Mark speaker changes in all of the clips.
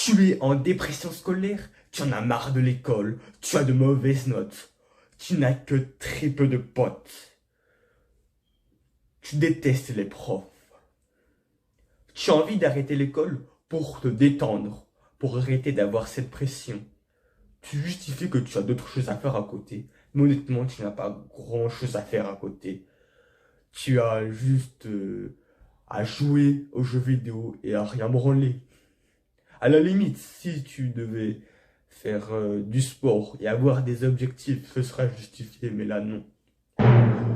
Speaker 1: Tu es en dépression scolaire, tu en as marre de l'école, tu as de mauvaises notes, tu n'as que très peu de potes, tu détestes les profs, tu as envie d'arrêter l'école pour te détendre, pour arrêter d'avoir cette pression. Tu justifies que tu as d'autres choses à faire à côté, mais honnêtement, tu n'as pas grand-chose à faire à côté. Tu as juste à jouer aux jeux vidéo et à rien branler. À la limite, si tu devais faire du sport et avoir des objectifs, ce serait justifié, mais là non.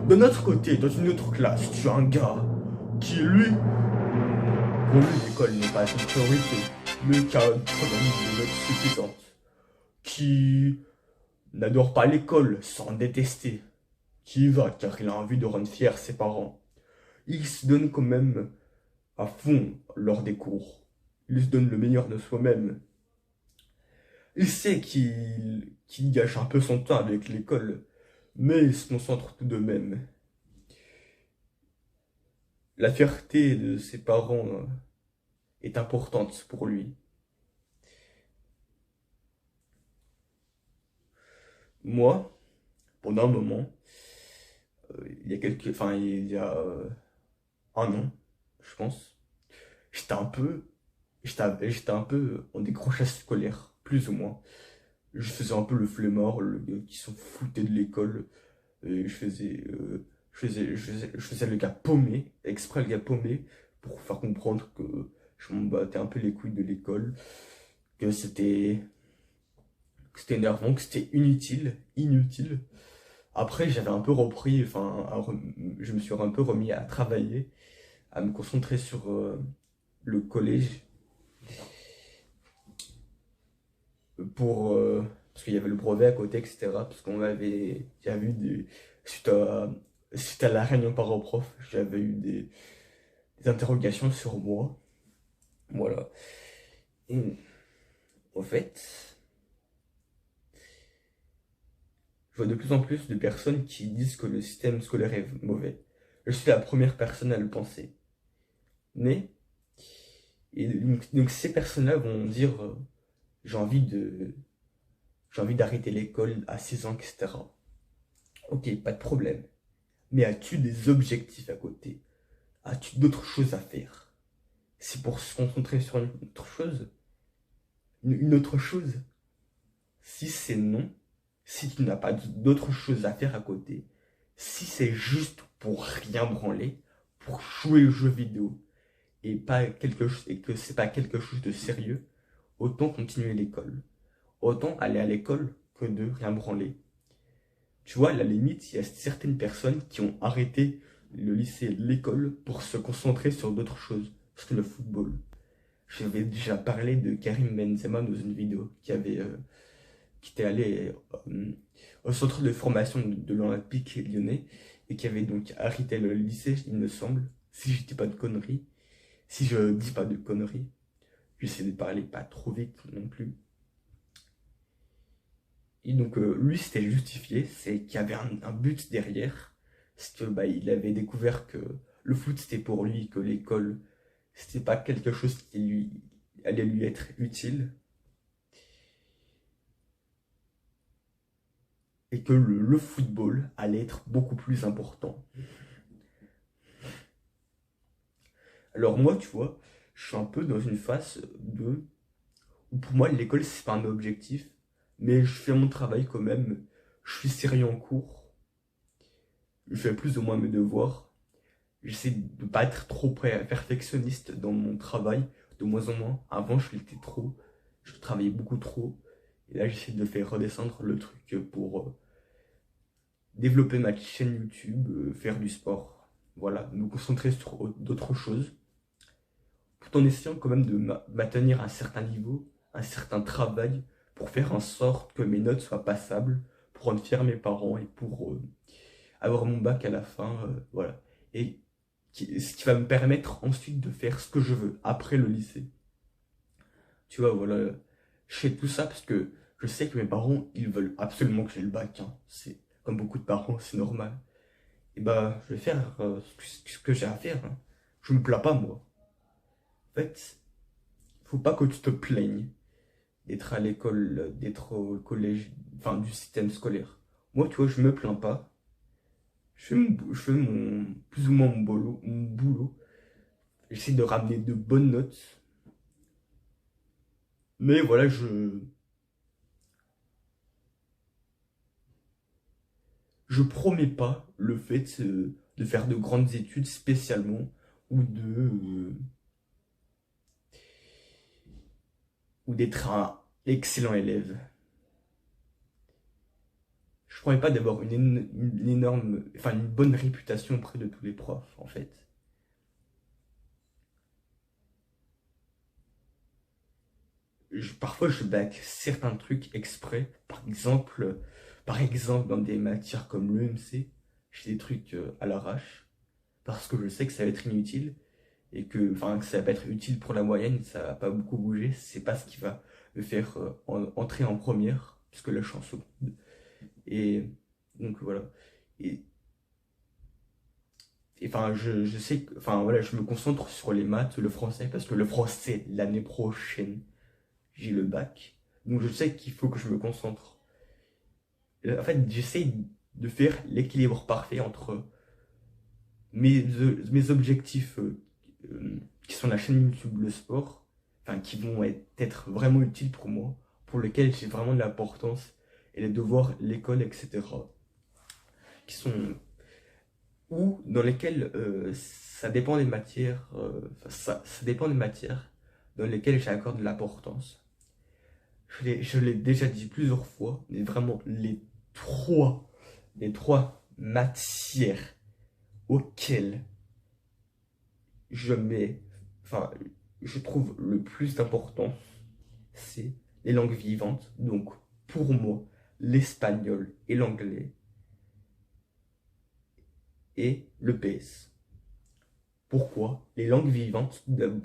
Speaker 1: De notre côté, dans une autre classe, tu as un gars qui, lui, pour lui, l'école n'est pas une priorité, mais qui a une première de notes suffisante, qui n'adore pas l'école sans détester, qui y va car il a envie de rendre fier ses parents. Il se donne quand même à fond lors des cours. Il se donne le meilleur de soi-même. Il sait qu'il gâche un peu son temps avec l'école, mais il se concentre tout de même. La fierté de ses parents est importante pour lui. Moi, pendant un moment, il y a un an, je pense, j'étais un peu, j'étais un peu en décrochage scolaire, plus ou moins. Je faisais un peu le flemmard, le gars qui s'en foutait de l'école. Et je faisais le gars paumé, exprès le gars paumé, pour faire comprendre que je m'en battais un peu les couilles de l'école, que c'était énervant, que c'était inutile. Après, j'avais un peu repris, je me suis un peu remis à travailler, à me concentrer sur le collège, parce qu'il y avait le brevet à côté, etc. Parce j'avais eu suite à, suite à la réunion parents-prof, j'avais eu des interrogations sur moi. Voilà. Et en fait, je vois de plus en plus de personnes qui disent que le système scolaire est mauvais. Je suis la première personne à le penser. Mais, donc ces personnes-là vont dire j'ai envie de, j'ai envie d'arrêter l'école à 6 ans, etc. Ok, pas de problème. Mais as-tu des objectifs à côté? As-tu d'autres choses à faire? C'est pour se concentrer sur une autre chose? Une autre chose? Si c'est non, si tu n'as pas d'autres choses à faire à côté, si c'est juste pour rien branler, pour jouer aux jeux vidéo, et que c'est pas quelque chose de sérieux, autant continuer l'école. Autant aller à l'école que de rien branler. Tu vois, à la limite, il y a certaines personnes qui ont arrêté le lycée, l'école, pour se concentrer sur d'autres choses, sur le football. J'avais déjà parlé de Karim Benzema dans une vidéo qui était allé au centre de formation de l'Olympique lyonnais et qui avait donc arrêté le lycée, il me semble, si je dis pas de conneries. Si je dis pas de conneries, j'essaie de parler pas trop vite non plus. Et donc lui c'était justifié, c'est qu'il y avait un but derrière, c'est que il avait découvert que le foot c'était pour lui, que l'école c'était pas quelque chose qui lui allait lui être utile, et que le football allait être beaucoup plus important. Alors moi, tu vois, je suis un peu dans une phase où pour moi l'école c'est pas un objectif, mais je fais mon travail quand même, je suis sérieux en cours, je fais plus ou moins mes devoirs, j'essaie de pas être trop perfectionniste dans mon travail, de moins en moins. Avant je l'étais trop, je travaillais beaucoup trop, et là j'essaie de faire redescendre le truc pour développer ma chaîne YouTube, faire du sport, voilà, me concentrer sur d'autres choses, tout en essayant quand même de maintenir un certain niveau, un certain travail, pour faire en sorte que mes notes soient passables, pour rendre fier mes parents et pour avoir mon bac à la fin, voilà. Et ce qui va me permettre ensuite de faire ce que je veux après le lycée. Tu vois, voilà, je fais tout ça parce que je sais que mes parents, ils veulent absolument que j'ai le bac, hein. C'est comme beaucoup de parents, c'est normal. Et je vais faire ce que j'ai à faire, hein. Je me plains pas, moi. En fait, faut pas que tu te plaignes. d'être à l'école, d'être au collège, enfin du système scolaire. Moi, tu vois, je me plains pas. Je fais plus ou moins mon boulot. J'essaie de ramener de bonnes notes. Mais voilà, je promets pas le fait de faire de grandes études spécialement ou ou d'être un excellent élève. Je promets pas d'avoir une énorme, enfin une bonne réputation auprès de tous les profs, en fait. Parfois, je bac certains trucs exprès. Par exemple, dans des matières comme l'EMC, je fais des trucs à l'arrache parce que je sais que ça va être inutile et que ça va pas être utile pour la moyenne, ça va pas beaucoup bouger. C'est pas ce qui va me faire entrer en première, puisque là, je suis en seconde. Et donc voilà. Et, enfin, je sais que, enfin voilà, je me concentre sur les maths, le français, parce que le français, l'année prochaine, j'ai le bac. Donc je sais qu'il faut que je me concentre. En fait, j'essaie de faire l'équilibre parfait entre mes objectifs qui sont la chaîne YouTube, le sport, enfin qui vont être vraiment utiles pour moi, pour lesquels j'ai vraiment de l'importance, et les devoirs, l'école, etc. Qui sont ou dans lesquels ça dépend des matières, ça dépend des matières dans lesquelles j'accorde de l'importance. Je l'ai déjà dit plusieurs fois, mais vraiment les trois matières auxquelles je mets, enfin, je trouve le plus d'importance, c'est les langues vivantes. Donc, pour moi, l'espagnol et l'anglais et le PS. Pourquoi? Les langues vivantes,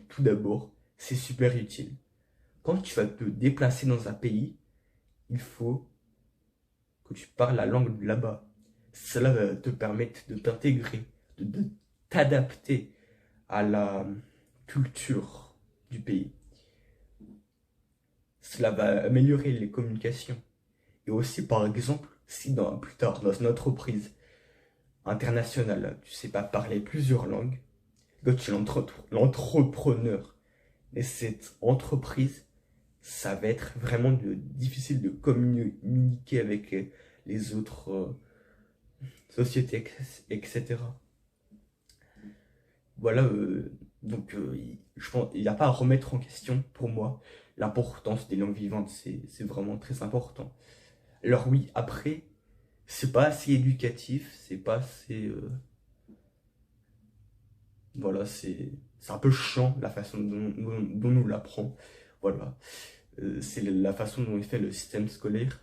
Speaker 1: tout d'abord, c'est super utile. Quand tu vas te déplacer dans un pays, il faut que tu parles la langue de là-bas. Cela va te permettre de t'intégrer, de t'adapter à la culture du pays. Cela va améliorer les communications. Et aussi, par exemple, si plus tard, dans une entreprise internationale, tu sais pas parler plusieurs langues, quand tu es l'entrepreneur et cette entreprise, ça va être vraiment difficile de communiquer avec les autres sociétés, etc. Voilà, donc je pense il n'y a pas à remettre en question pour moi l'importance des langues vivantes, c'est vraiment très important. Alors oui, après, c'est pas assez éducatif, c'est pas assez... voilà, c'est un peu chiant la façon dont nous l'apprend. Voilà, c'est la façon dont est fait le système scolaire.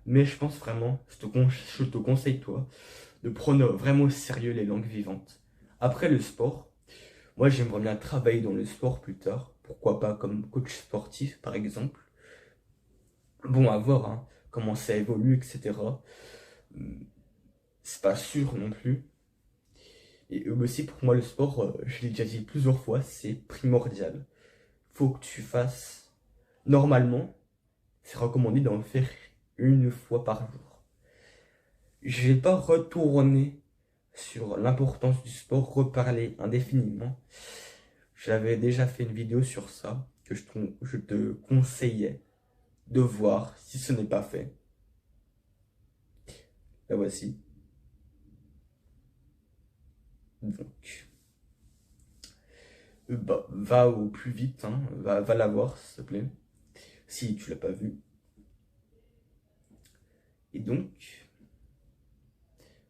Speaker 1: Mais je pense vraiment, je te conseille toi, de prendre vraiment au sérieux les langues vivantes. Après le sport, moi j'aimerais bien travailler dans le sport plus tard. Pourquoi pas comme coach sportif par exemple. Bon, à voir hein, comment ça évolue, etc. C'est pas sûr non plus. Et aussi pour moi le sport, je l'ai déjà dit plusieurs fois, c'est primordial. Faut que tu fasses. Normalement, c'est recommandé d'en faire une fois par jour. Je vais pas retourner sur l'importance du sport, reparler indéfiniment. J'avais déjà fait une vidéo sur ça, que je te conseillais de voir si ce n'est pas fait. La voici. Donc, bah, va au plus vite, hein. Va la voir, s'il te plaît, si tu l'as pas vue. Et donc,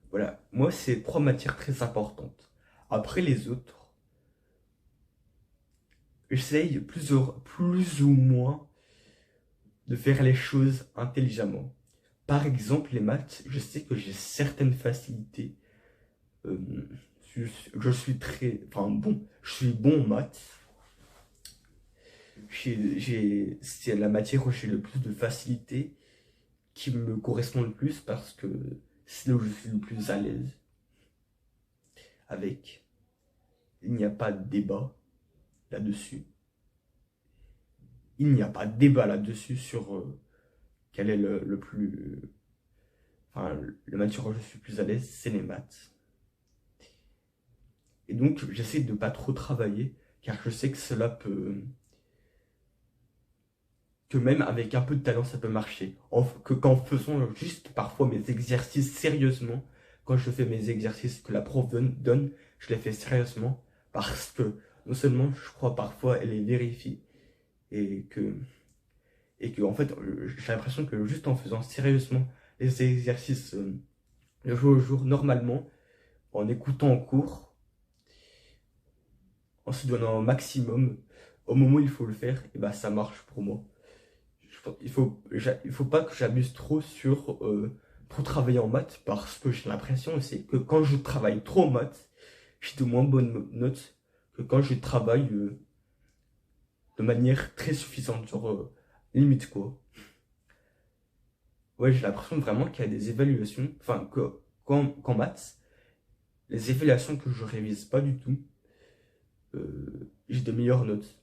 Speaker 1: voilà, moi, c'est trois matières très importantes. Après les autres, j'essaye plus ou moins de faire les choses intelligemment. Par exemple, les maths, je sais que j'ai certaines facilités. Euh, je suis je suis bon en maths. C'est la matière où j'ai le plus de facilité qui me correspond le plus parce que c'est là où je suis le plus à l'aise avec. Il n'y a pas de débat là-dessus. il n'y a pas de débat là-dessus sur quel est le plus... Enfin, le matière où je suis plus à l'aise, c'est les maths. Et donc, j'essaie de pas trop travailler, car je sais que cela peut... que même avec un peu de talent, ça peut marcher. Qu'en faisant juste parfois mes exercices sérieusement, quand je fais mes exercices que la prof donne, je les fais sérieusement, parce que non seulement je crois parfois elle les vérifie, et que, en fait, j'ai l'impression que juste en faisant sérieusement les exercices le jour au jour, normalement, en écoutant en cours, en se donnant un maximum, au moment où il faut le faire, et bah ça marche pour moi. Il faut pas que j'abuse trop sur trop travailler en maths, parce que j'ai l'impression aussi que quand je travaille trop en maths, j'ai de moins bonnes notes que quand je travaille de manière très suffisante, genre limite quoi. Ouais, j'ai l'impression vraiment qu'il y a des évaluations, enfin qu'en maths, les évaluations que je révise pas du tout, j'ai de meilleures notes.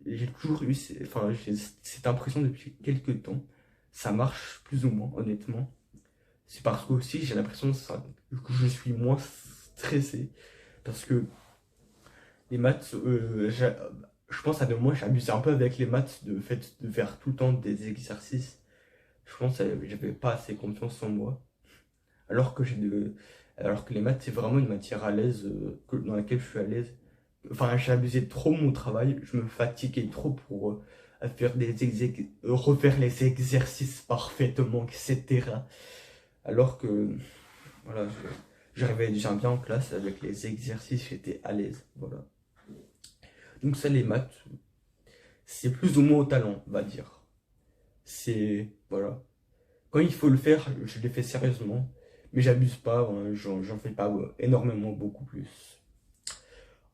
Speaker 1: J'ai toujours eu enfin, j'ai cette impression depuis quelques temps. Ça marche plus ou moins, honnêtement. C'est parce que aussi j'ai l'impression que je suis moins stressé. Parce que les maths, je pense à de moi, j'abusais un peu avec les maths, de fait de faire tout le temps des exercices. Je pense que j'avais pas assez confiance en moi. Alors que alors que les maths, c'est vraiment une matière à l'aise, dans laquelle je suis à l'aise. Enfin, j'abusais trop de mon travail, je me fatiguais trop pour faire refaire les exercices parfaitement, etc. Alors que, voilà, j'arrivais déjà bien en classe avec les exercices, j'étais à l'aise, voilà. Donc ça, les maths, c'est plus ou moins au talent, on va dire. C'est, voilà. Quand il faut le faire, je les fais sérieusement, mais j'abuse pas, hein, j'en fais pas énormément, beaucoup plus.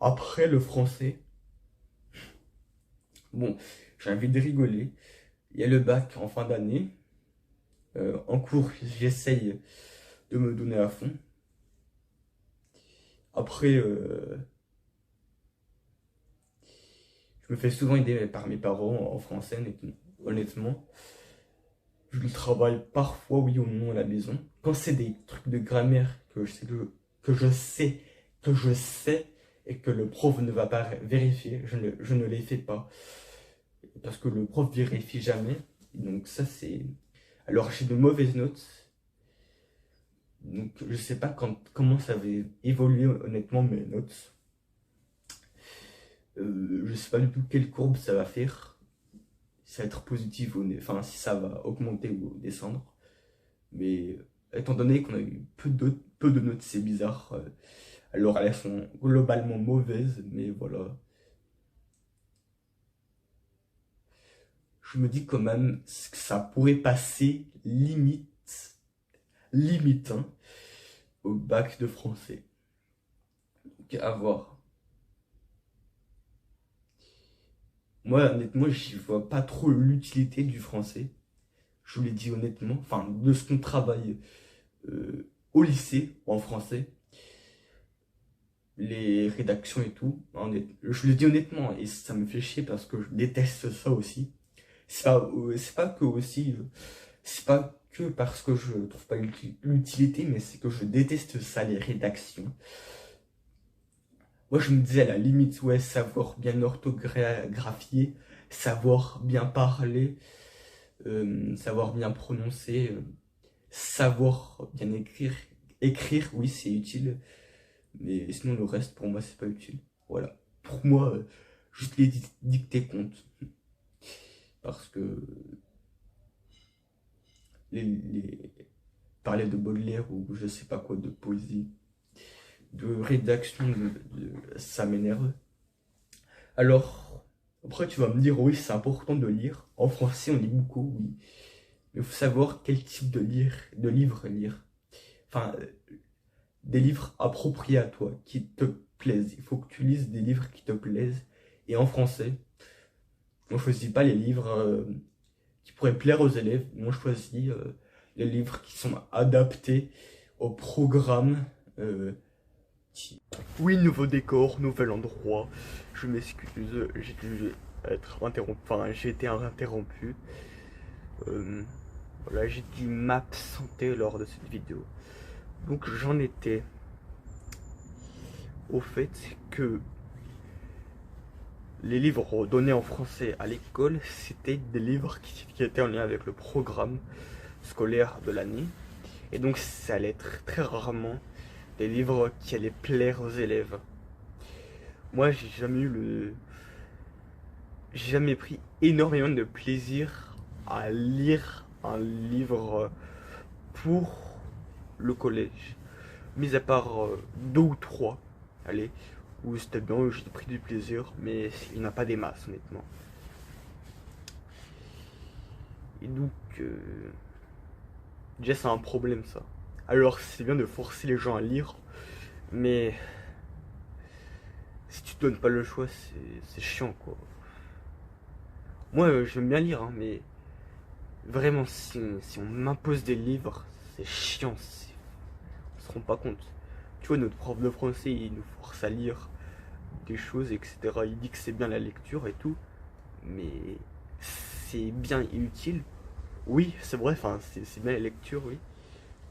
Speaker 1: Après, le français, bon, j'ai envie de rigoler. Il y a le bac en fin d'année. En cours, j'essaye de me donner à fond. Après, je me fais souvent aider par mes parents en français, honnêtement. Je le travaille parfois, oui ou non, à la maison. Quand c'est des trucs de grammaire que je sais, et que le prof ne va pas vérifier, je ne les fais pas. Parce que le prof vérifie jamais. Donc ça, c'est... Alors, j'ai de mauvaises notes. Donc, je sais pas comment ça va évoluer, honnêtement, mes notes. Je sais pas du tout quelle courbe ça va faire. Si ça va être positif ou... Enfin, si ça va augmenter ou descendre. Mais étant donné qu'on a eu peu de notes, c'est bizarre. Alors elles sont globalement mauvaises, mais voilà. Je me dis quand même que ça pourrait passer limite, hein, au bac de français. Donc à voir. Moi, honnêtement, j'y vois pas trop l'utilité du français. Je vous l'ai dit honnêtement. Enfin, de ce qu'on travaille au lycée en français. Les rédactions et tout. Je le dis honnêtement, et ça me fait chier parce que je déteste ça aussi. C'est pas que aussi, c'est pas que parce que je trouve pas l'utilité, mais c'est que je déteste ça, les rédactions. Moi, je me disais à la limite, ouais, savoir bien orthographier, savoir bien parler, savoir bien prononcer, savoir bien écrire. Écrire, oui, c'est utile, mais sinon le reste, pour moi, c'est pas utile. Voilà. Pour moi, juste les dictées comptent. Parce que les parler de Baudelaire ou je sais pas quoi, de poésie, de rédaction, ça m'énerve. Alors, après tu vas me dire, oui, c'est important de lire. En français, on lit beaucoup, oui. Mais il faut savoir quel type de livre lire. Enfin, des livres appropriés à toi, qui te plaisent. Il faut que tu lises des livres qui te plaisent. Et en français, on choisit pas les livres qui pourraient plaire aux élèves. On choisit les livres qui sont adaptés au programme. Oui, nouveau décor, nouvel endroit. Je m'excuse, j'ai dû être interrompu, enfin j'ai été interrompu. Voilà, j'ai dû m'absenter lors de cette vidéo. Donc j'en étais au fait que les livres donnés en français à l'école, c'était des livres qui étaient en lien avec le programme scolaire de l'année. Et donc ça allait être très rarement des livres qui allaient plaire aux élèves. Moi, j'ai jamais pris énormément de plaisir à lire un livre pour le collège. Mis à part deux ou trois, allez, où c'était bien, où j'ai pris du plaisir, mais il n'y en a pas des masses, honnêtement. Et donc, déjà, c'est un problème, ça. Alors, c'est bien de forcer les gens à lire, mais si tu te donnes pas le choix, c'est chiant, quoi. Moi, j'aime bien lire, hein, mais vraiment, si on m'impose des livres, c'est chiant. On se rend pas compte. Tu vois, notre prof de français, il nous force à lire des choses, etc. Il dit que c'est bien la lecture et tout, mais c'est bien et utile. Oui, c'est vrai, enfin, c'est bien la lecture, oui.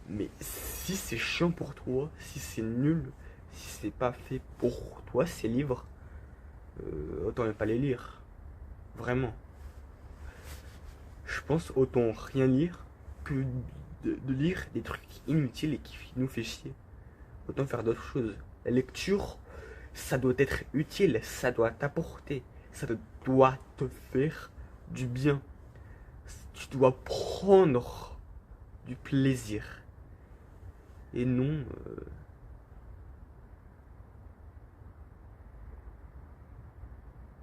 Speaker 1: Mais si c'est chiant pour toi, si c'est nul, si c'est pas fait pour toi, ces livres, autant ne pas les lire. Vraiment. Je pense autant rien lire que de lire des trucs inutiles et qui nous fait chier. Autant faire d'autres choses. La lecture, ça doit être utile, ça doit t'apporter, ça doit te faire du bien. Tu dois prendre du plaisir. Et non...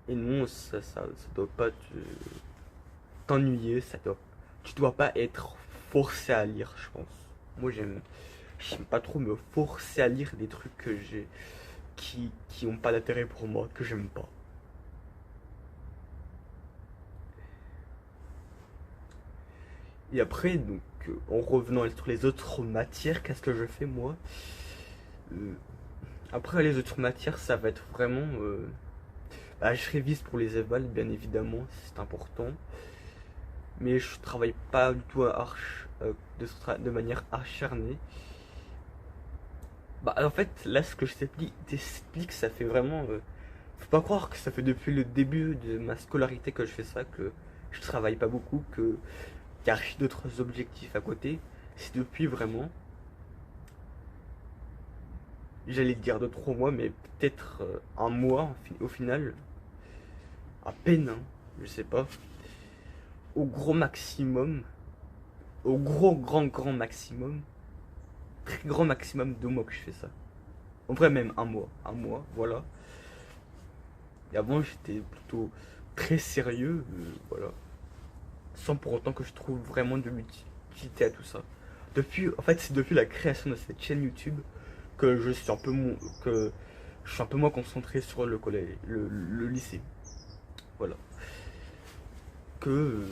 Speaker 1: et non, ça doit pas t'ennuyer, tu dois pas être forcé à lire, je pense. Moi, j'aime pas trop me forcer à lire des trucs qui ont pas d'intérêt pour moi, que j'aime pas. Et après, donc, en revenant sur les autres matières, qu'est-ce que je fais moi? Après, les autres matières, ça va être vraiment... bah, je révise pour les évals, bien évidemment, c'est important. Mais je travaille pas du tout de manière acharnée. Bah, en fait, là, ce que je t'explique, ça fait vraiment... faut pas croire que ça fait depuis le début de ma scolarité que je fais ça, que je travaille pas beaucoup, qu'il y a d'autres objectifs à côté. C'est depuis vraiment... J'allais dire 2-3 mois, mais peut-être un mois au final. À peine, hein, je sais pas. Au gros maximum. Au grand maximum. Très grand maximum 2 mois que je fais ça. En vrai, même un mois. Un mois, voilà. Et avant, j'étais plutôt très sérieux, voilà. Sans pour autant que je trouve vraiment de l'utilité à tout ça. En fait, c'est depuis la création de cette chaîne YouTube que je suis un peu moins concentré sur le collège, le lycée. Voilà. Que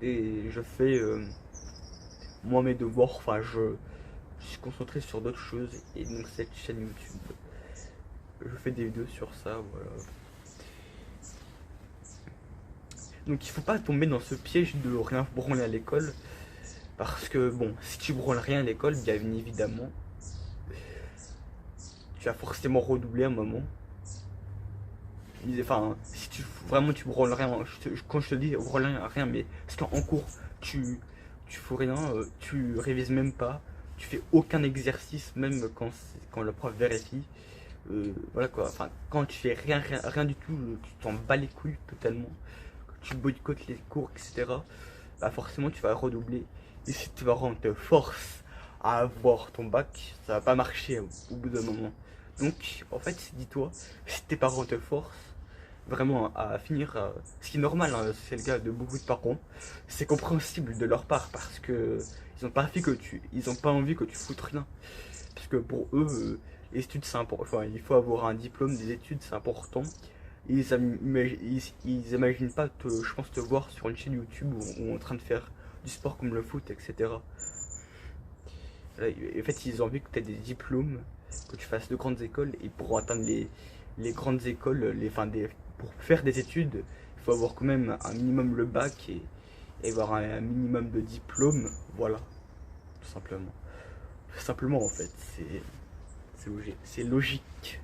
Speaker 1: je fais moi mes devoirs, enfin je suis concentré sur d'autres choses et donc cette chaîne YouTube, je fais des vidéos sur ça, voilà. Donc il faut pas tomber dans ce piège de rien branler à l'école, parce que bon, si tu branles rien à l'école, bien évidemment, tu vas forcément redoubler un moment. Enfin, si vraiment tu branles rien, quand je te dis branle rien, mais parce qu'en cours, tu fais rien, tu révises même pas, tu fais aucun exercice, même quand le prof vérifie. Voilà quoi, enfin, quand tu fais rien du tout, tu t'en bats les couilles totalement, tu boycottes les cours, etc. Bah forcément, tu vas redoubler. Et si tes parents te forcent à avoir ton bac, ça va pas marcher au bout d'un moment. Donc, en fait, dis-toi, si tes parents te forcent vraiment à finir, ce qui est normal, hein, c'est le cas de beaucoup de parents, c'est compréhensible de leur part parce que ils ont pas envie que tu foutes rien. Parce que pour eux, les études c'est important. Enfin, il faut avoir un diplôme des études, c'est important. Ils imaginent pas, je pense, te voir sur une chaîne YouTube ou en train de faire du sport comme le foot, etc. En fait, ils ont envie que tu aies des diplômes que tu fasses de grandes écoles, et pour atteindre les grandes écoles, pour faire des études, il faut avoir quand même un minimum le bac et avoir un minimum de diplôme, voilà, tout simplement. Simplement en fait, c'est logique.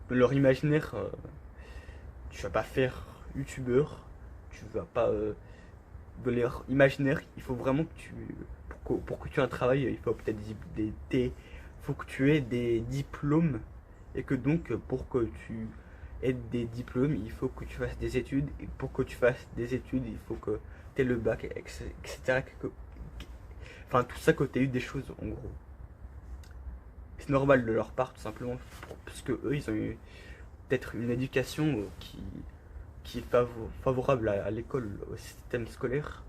Speaker 1: Dans leur imaginaire, tu vas pas faire youtubeur, tu vas pas. Dans leur imaginaire, il faut vraiment que tu. Pour que tu aies un travail, il faut peut-être faut que tu aies des diplômes, et que donc pour que tu aies des diplômes, il faut que tu fasses des études, et pour que tu fasses des études, il faut que tu aies le bac, etc. Enfin, tout ça, que tu aies eu des choses en gros. C'est normal de leur part, tout simplement, parce que eux, ils ont eu peut-être une éducation qui est favorable à l'école, au système scolaire.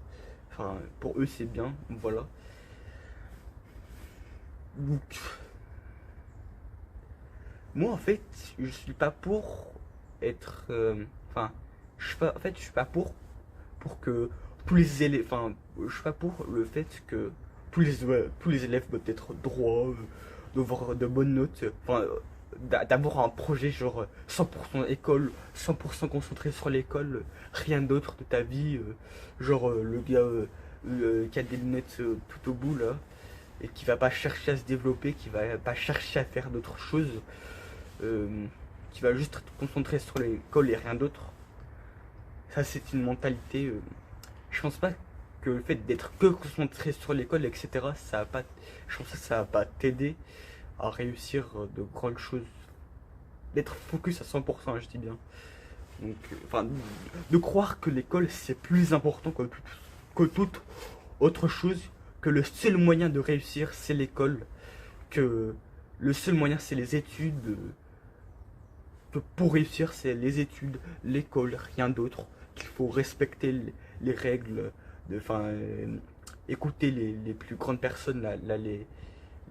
Speaker 1: Enfin, pour eux, c'est bien, voilà. Donc, moi, en fait, je suis pas pour être. Enfin, je suis pas pour que tous les élèves. Enfin, je suis pas pour le fait que tous les élèves doivent être droits, d'avoir de bonnes notes. Enfin, d'avoir un projet genre 100% école, 100% concentré sur l'école, rien d'autre de ta vie. Genre le gars qui a des lunettes tout au bout là, et qui va pas chercher à se développer, qui va pas chercher à faire d'autres choses, euh, qui va juste être concentré sur l'école et rien d'autre. Ça, c'est une mentalité. Je pense pas que le fait d'être que concentré sur l'école, etc., ça va pas. Je pense que ça va pas t'aider à réussir de grandes choses. D'être focus à 100%, je dis bien. Donc, enfin, de croire que l'école c'est plus important que toute autre chose, que le seul moyen de réussir c'est l'école, que le seul moyen c'est les études, que pour réussir c'est les études, l'école, rien d'autre, qu'il faut respecter les règles, enfin, écouter les plus grandes personnes,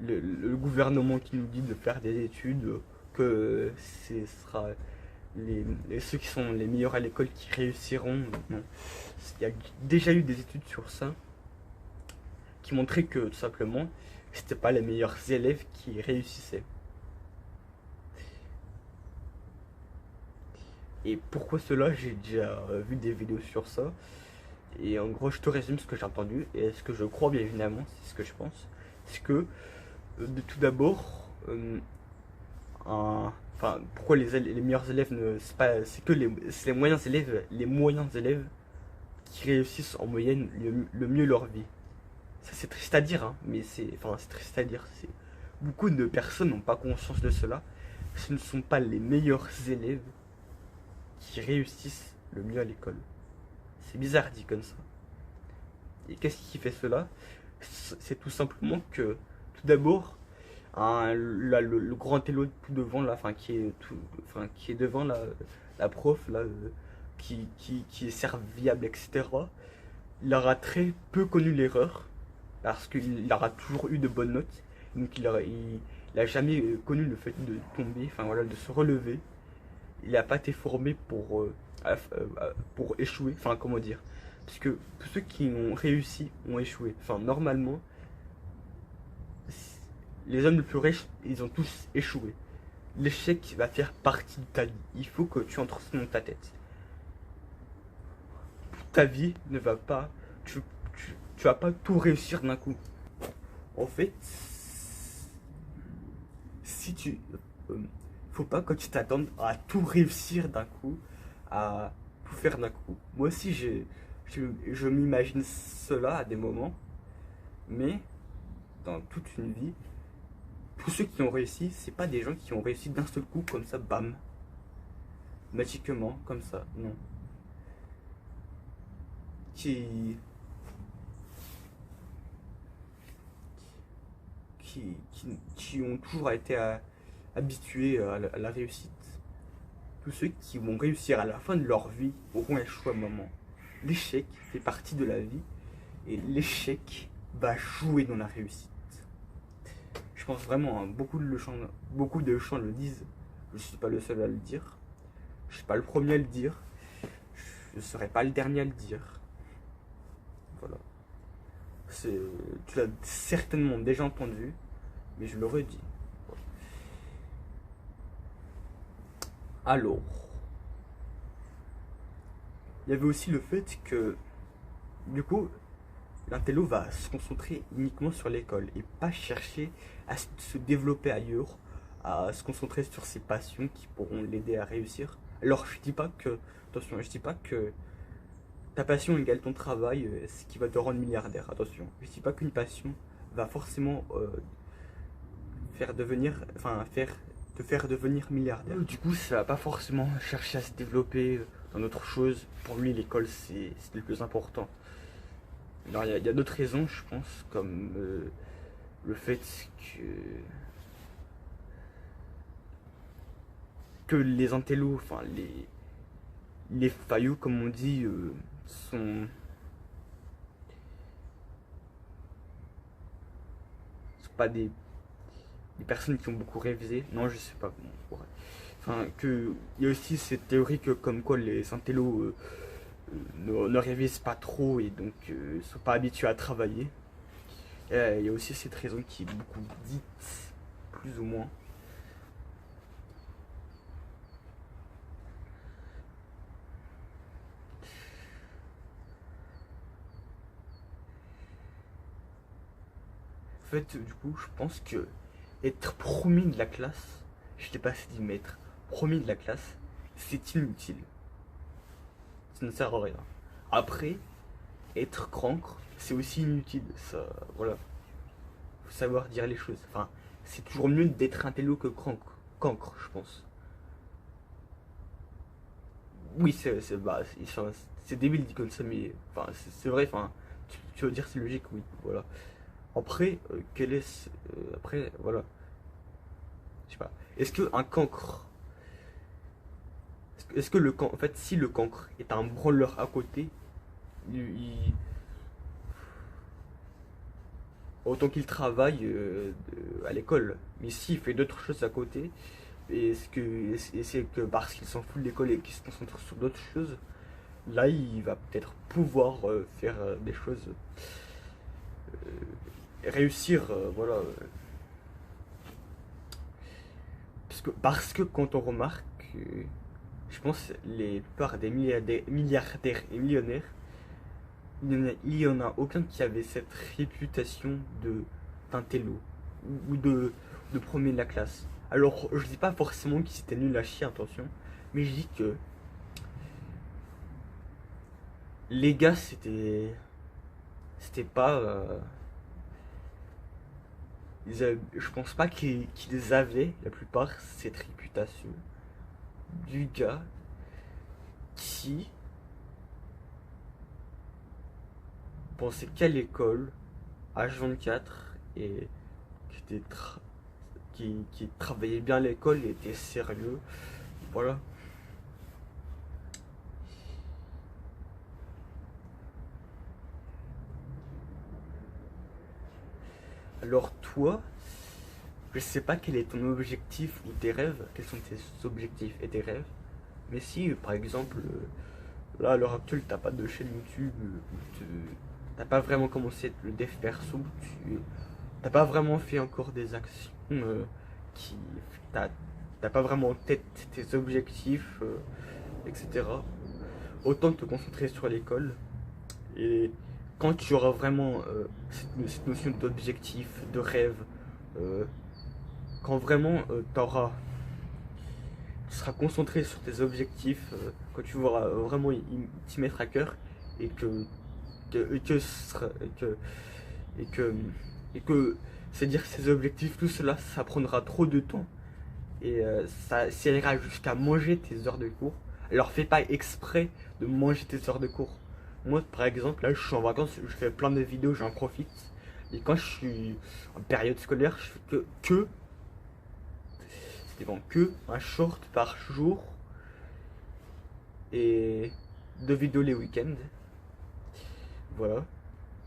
Speaker 1: le gouvernement qui nous dit de faire des études, que ce sera ceux qui sont les meilleurs à l'école qui réussiront. Non. Il y a déjà eu des études sur ça qui montraient que tout simplement c'était pas les meilleurs élèves qui réussissaient. Et pourquoi cela? J'ai déjà vu des vidéos sur ça. Et en gros, je te résume ce que j'ai entendu et ce que je crois, bien évidemment, c'est ce que je pense. C'est que, de tout d'abord, enfin, pourquoi les meilleurs élèves ne. C'est que c'est les moyens élèves qui réussissent en moyenne le mieux leur vie. Ça, c'est triste à dire, hein, mais c'est triste à dire. Beaucoup de personnes n'ont pas conscience de cela. Ce ne sont pas les meilleurs élèves qui réussissent le mieux à l'école. C'est bizarre dit comme ça. Et qu'est-ce qui fait cela? C'est tout simplement que, tout d'abord, le grand élo tout devant là, qui est devant la prof là, qui est serviable, etc. Il aura très peu connu l'erreur parce qu'il aura toujours eu de bonnes notes, donc il a jamais connu le fait de tomber, enfin voilà, de se relever. Il n'a pas été formé pour échouer, enfin comment dire, parce que tous ceux qui ont réussi ont échoué. Enfin normalement, les hommes les plus riches, ils ont tous échoué. L'échec va faire partie de ta vie. Il faut que tu entres ça dans ta tête. Ta vie ne va pas, tu vas pas tout réussir d'un coup. En fait, si tu, faut pas que tu t'attendes à tout réussir d'un coup, à tout faire d'un coup. Moi aussi, je m'imagine cela à des moments, mais dans toute une vie, tous ceux qui ont réussi, c'est pas des gens qui ont réussi d'un seul coup, comme ça, bam, magiquement, comme ça, non. Qui, qui ont toujours été habitués à la réussite. Tous ceux qui vont réussir à la fin de leur vie auront échoué à un moment. L'échec fait partie de la vie et l'échec va jouer dans la réussite. Je pense vraiment, hein, beaucoup de gens le disent. Je ne suis pas le seul à le dire. Je ne suis pas le premier à le dire. Je ne serai pas le dernier à le dire. Voilà. Tu l'as certainement déjà entendu. mais je le redis. Alors, il y avait aussi le fait que, du coup, l'intello va se concentrer uniquement sur l'école et pas chercher à se développer ailleurs, à se concentrer sur ses passions qui pourront l'aider à réussir. Alors, je dis pas que, attention, je dis pas que ta passion égale ton travail, ce qui va te rendre milliardaire. Attention, je dis pas qu'une passion va forcément te faire devenir milliardaire. Du coup, ça va pas forcément chercher à se développer dans autre chose. Pour lui, l'école, c'est le plus important. Alors, il y a d'autres raisons, je pense, comme le fait que les intellos, enfin les faillots, comme on dit, sont pas des personnes qui ont beaucoup révisé. Non, je sais pas comment on pourrait. Enfin, il y a aussi cette théorie que comme quoi les intellos ne révisent pas trop et donc sont pas habitués à travailler. Il y a aussi cette raison qui est beaucoup dite, plus ou moins. En fait, du coup, je pense que être premier de la classe, je t'ai pas assez dit, mais être premier de la classe, c'est inutile. Ça ne sert à rien. Après, être cancre, c'est aussi inutile. Ça, voilà. Faut savoir dire les choses. Enfin, c'est toujours mieux d'être intello que cancre, je pense. Oui, c'est débile dit comme ça, mais enfin, c'est vrai. Enfin, tu veux dire c'est logique, oui. Voilà. Après, après, voilà. Je sais pas. Est-ce que un cancre, est-ce que en fait, si le cancre est un branleur à côté, il, autant qu'il travaille à l'école. Mais s'il fait d'autres choses à côté, et c'est que parce qu'il s'en fout de l'école et qu'il se concentre sur d'autres choses, là il va peut-être pouvoir faire des choses, réussir, voilà. Parce que quand on remarque, je pense les plupart des milliardaires et millionnaires, il y en a aucun qui avait cette réputation de d'intello ou de premier de la classe. Alors, je dis pas forcément qu'ils étaient nuls à chier, attention, mais je dis que les gars, c'était pas. Je pense pas qu'ils avaient, la plupart, cette réputation du gars qui pensait qu'à l'école, H24, et qui, était qui travaillait bien à l'école et était sérieux. Voilà. Alors toi, je sais pas quel est ton objectif ou tes rêves, quels sont tes objectifs et tes rêves, mais si par exemple, là à l'heure actuelle t'as pas de chaîne YouTube, t'as pas vraiment commencé le dev perso, t'as pas vraiment fait encore des actions qui... T'as t'as pas vraiment en tête tes objectifs, etc. Autant te concentrer sur l'école et quand tu auras vraiment cette notion d'objectif, de rêve, euh, quand vraiment tu seras concentré sur tes objectifs, quand tu voudras vraiment t'y mettre à cœur et et que, et que, et que c'est-à-dire que ces objectifs, tout cela, ça prendra trop de temps et ça ira jusqu'à manger tes heures de cours. Alors fais pas exprès de manger tes heures de cours. Moi, par exemple, là, je suis en vacances, je fais plein de vidéos, j'en profite. Et quand je suis en période scolaire, je fais que un short par jour et deux vidéos les week-ends. Voilà.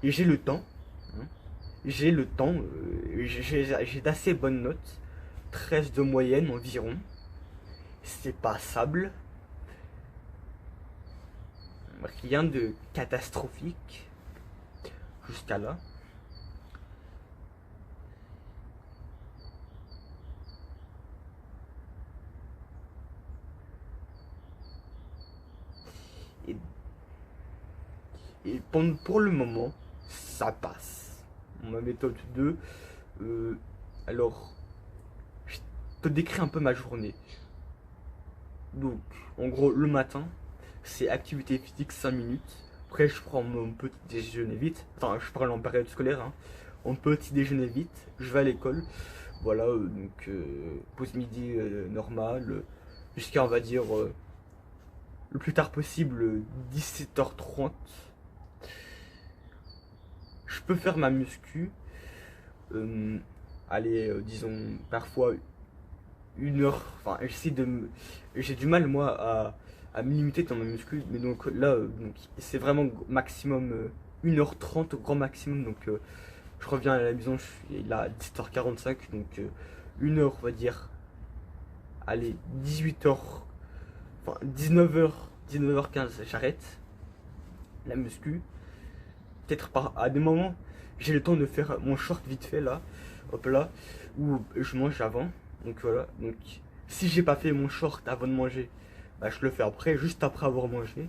Speaker 1: Et j'ai le temps. Hein. J'ai le temps. J'ai d'assez bonnes notes. 13 de moyenne environ. C'est passable. Rien de catastrophique. Jusqu'à là. Et pour le moment, ça passe. Ma méthode 2, alors, je te décris un peu ma journée. Donc, en gros, le matin, c'est activité physique 5 minutes. Après, je prends mon petit déjeuner vite. Enfin, je parle en période scolaire. Hein. Mon petit déjeuner vite, je vais à l'école. Voilà, donc pause midi normale. Jusqu'à, on va dire, le plus tard possible, 17h30. Je peux faire ma muscu. Allez, disons, parfois 1 heure. Enfin, j'ai du mal, moi, à me limiter dans ma muscu. Mais donc là, donc, c'est vraiment maximum 1h30 au grand maximum. Donc, je reviens à la maison, je suis là à 17h45. Donc, 1 heure, on va dire. Allez, 18h. Enfin, 19h, 19h15, j'arrête la muscu. Peut-être à des moments, j'ai le temps de faire mon short vite fait là, hop là, où je mange avant. Donc voilà, donc si j'ai pas fait mon short avant de manger, bah, je le fais après, juste après avoir mangé.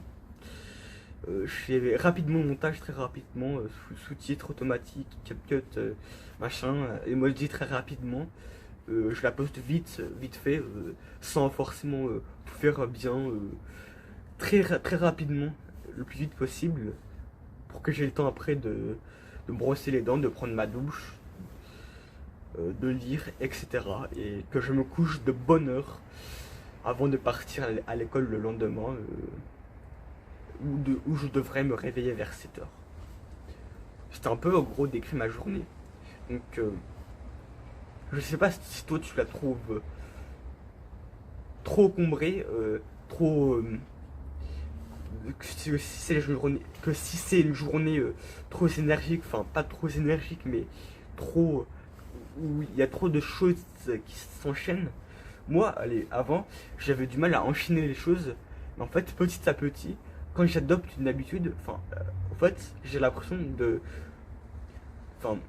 Speaker 1: Je fais rapidement mon montage, très rapidement, sous-titres automatiques, CapCut, machin, emoji très rapidement. Je la poste vite fait, sans forcément tout faire bien, très rapidement, le plus vite possible, pour que j'ai le temps après de me brosser les dents, de prendre ma douche, de lire, etc. Et que je me couche de bonne heure avant de partir à l'école le lendemain, où je devrais me réveiller vers 7h. C'était un peu en gros décrit ma journée. Donc je sais pas si toi tu la trouves trop encombrée, trop... que si c'est une journée trop énergique, enfin pas trop énergique, mais trop... où il y a trop de choses qui s'enchaînent. Moi, allez, avant, j'avais du mal à enchaîner les choses, mais en fait, petit à petit, quand j'adopte une habitude, enfin, en fait, j'ai l'impression de... Enfin,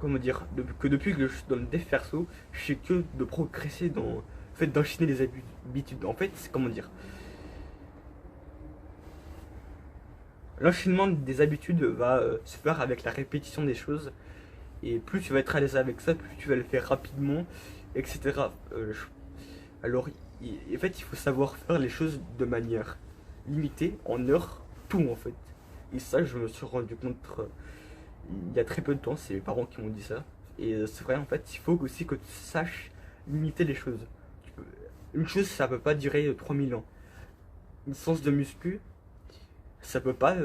Speaker 1: comment dire, que depuis que je suis dans le dev perso, je sais que de progresser dans le fait d'enchaîner les habitudes. En fait, c'est comment dire, l'enchaînement des habitudes va se faire avec la répétition des choses. Et plus tu vas être à l'aise avec ça, plus tu vas le faire rapidement, etc. Alors, en fait, il faut savoir faire les choses de manière limitée, en heures, tout en fait. Et ça, je me suis rendu compte il y a très peu de temps, c'est mes parents qui m'ont dit ça. Et c'est vrai, en fait, il faut aussi que tu saches limiter les choses. Une chose, ça peut pas durer 3000 ans. Une séance de muscu, ça peut pas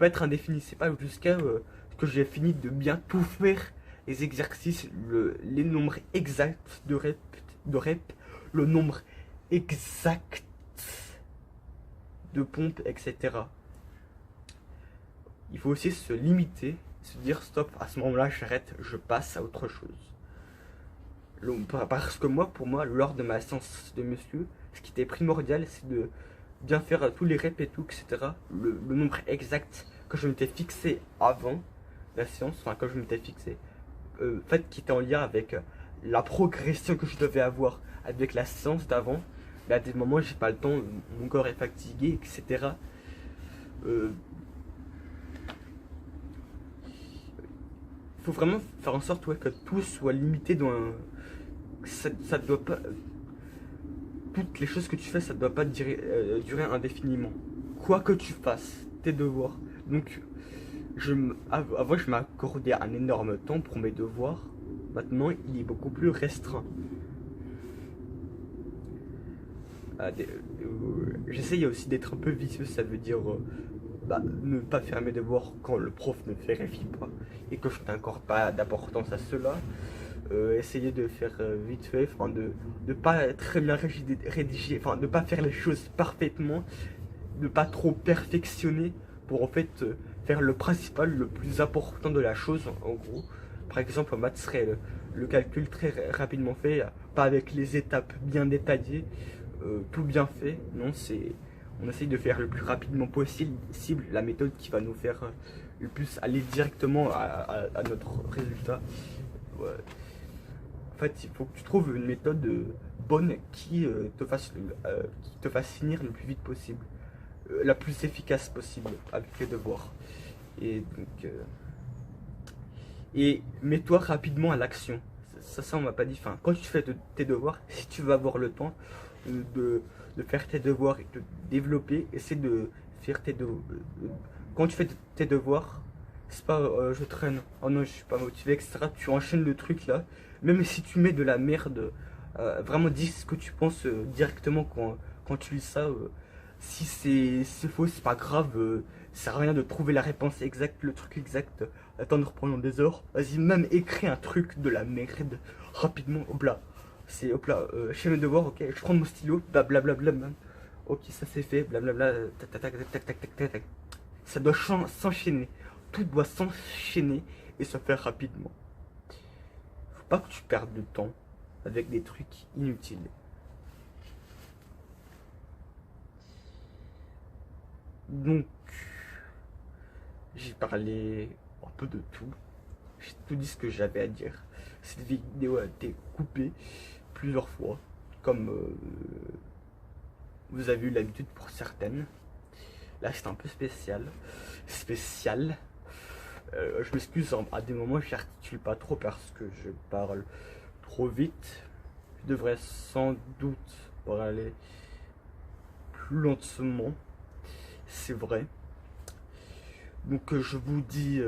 Speaker 1: être indéfini. C'est pas jusqu'à ce que j'ai fini de bien tout faire, les exercices, les nombres exacts de rep, le nombre exact de pompes, etc. Il faut aussi se limiter, se dire stop, à ce moment-là j'arrête, je passe à autre chose. Parce que moi, pour moi, lors de ma séance de muscu, ce qui était primordial, c'est de bien faire tous les reps et tout, etc. Le nombre exact que je m'étais fixé avant la séance, enfin que je m'étais fixé, en fait, qui était en lien avec la progression que je devais avoir avec la séance d'avant. Mais à des moments, j'ai pas le temps, mon corps est fatigué, etc. Il faut vraiment faire en sorte, ouais, que tout soit limité dans un... Ça doit pas... Toutes les choses que tu fais, ça doit pas durer indéfiniment. Quoi que tu fasses, tes devoirs. Donc, avant, je m'accordais un énorme temps pour mes devoirs. Maintenant, il est beaucoup plus restreint. J'essaye aussi d'être un peu vicieux, ça veut dire ne pas faire mes devoirs quand le prof ne vérifie pas et que je n'accorde pas d'importance à cela. Essayer de faire vite fait, enfin de pas être très bien rédigé, enfin de pas faire les choses parfaitement, de pas trop perfectionner pour en fait faire le principal, le plus important de la chose en gros. Par exemple en maths serait le calcul très rapidement fait, pas avec les étapes bien détaillées, tout bien fait. Non, on essaye de faire le plus rapidement possible la méthode qui va nous faire le plus aller directement à notre résultat. Ouais. En fait, il faut que tu trouves une méthode bonne qui te fasse finir le plus vite possible. la plus efficace possible avec tes devoirs. Et donc, et mets-toi rapidement à l'action. Ça on m'a pas dit. Enfin, quand tu fais tes devoirs, si tu veux avoir le temps de faire tes devoirs et de développer, essaie de faire tes devoirs. Quand tu fais tes devoirs, c'est pas je traîne, oh non, je suis pas motivé, etc. Tu enchaînes le truc là. Même si tu mets de la merde, vraiment dis ce que tu penses directement quand tu lis ça. Si c'est faux, c'est pas grave. Ça sert à rien de trouver la réponse exacte, le truc exact, attendre pendant des heures. Vas-y, même écris un truc de la merde rapidement. Hop là, c'est hop là, je fais mes devoirs, ok, je prends mon stylo, blablabla. Ok, ça c'est fait, blablabla, tac tac tac tac tac tac tac tac. Ça doit s'enchaîner. Tout doit s'enchaîner et se faire rapidement. Faut pas que tu perdes de temps avec des trucs inutiles. Donc, j'ai parlé un peu de tout. J'ai tout dit ce que j'avais à dire. Cette vidéo a été coupée plusieurs fois, comme vous avez eu l'habitude pour certaines. Là, c'est un peu spécial. Je m'excuse, à des moments, je n'articule pas trop parce que je parle trop vite. Je devrais sans doute parler plus lentement. C'est vrai. Donc, je vous dis